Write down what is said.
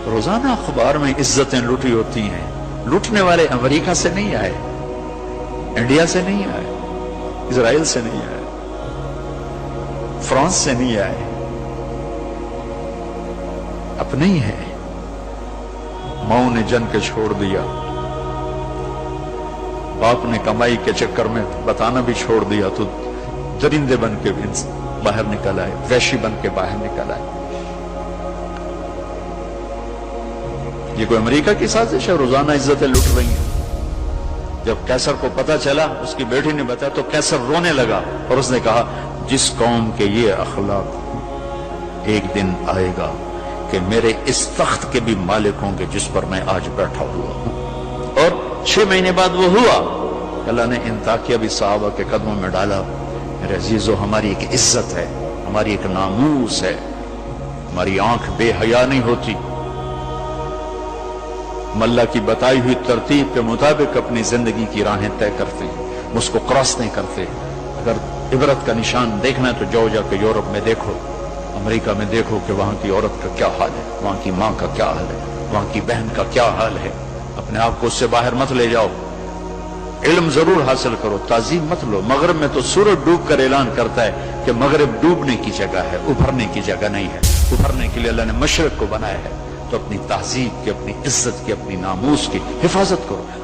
روزانہ اخبار میں عزتیں لوٹی ہوتی ہیں. لوٹنے والے امریکہ سے نہیں آئے, انڈیا سے نہیں آئے, اسرائیل سے نہیں آئے, فرانس سے نہیں آئے, اپنے ہی ہیں. ماؤں نے جن کے چھوڑ دیا, باپ نے کمائی کے چکر میں بتانا بھی چھوڑ دیا, تو درندے بن کے بھی باہر نکل آئے, وحشی بن کے باہر نکل آئے. یہ کوئی امریکہ کی سازش ہے؟ روزانہ عزتیں لٹ رہی ہیں. جب کیسر کو پتا چلا, اس کی بیٹی نے بتایا, تو کیسر رونے لگا اور اس نے کہا جس قوم کے یہ اخلاق, ایک دن آئے گا کہ میرے اس تخت کے بھی مالک ہوں گے جس پر میں آج بیٹھا ہوا ہوں. اور 6 مہینے بعد وہ ہوا. اللہ نے انطاکیہ بھی صحابہ کے قدموں میں ڈالا. میرے عزیزو, ہماری ایک عزت ہے, ہماری ایک ناموس ہے, ہماری آنکھ بے حیا نہیں ہوتی. ہم اللہ کی بتائی ہوئی ترتیب کے مطابق اپنی زندگی کی راہیں طے کرتے ہیں, اس کو کراس نہیں کرتے. اگر عبرت کا نشان دیکھنا ہے تو جاؤ جا کے یورپ میں دیکھو, امریکہ میں دیکھو کہ وہاں کی عورت کا کیا حال ہے, وہاں کی ماں کا کیا حال ہے, وہاں کی بہن کا کیا حال ہے. اپنے آپ کو اس سے باہر مت لے جاؤ. علم ضرور حاصل کرو, تعظیم مت لو. مغرب میں تو سورج ڈوب کر اعلان کرتا ہے کہ مغرب ڈوبنے کی جگہ ہے, ابھرنے کی جگہ نہیں ہے. ابھرنے کے لیے اللہ نے مشرق کو بنایا ہے. تو اپنی تہذیب کی, اپنی عزت کی, اپنی ناموس کی حفاظت کرو.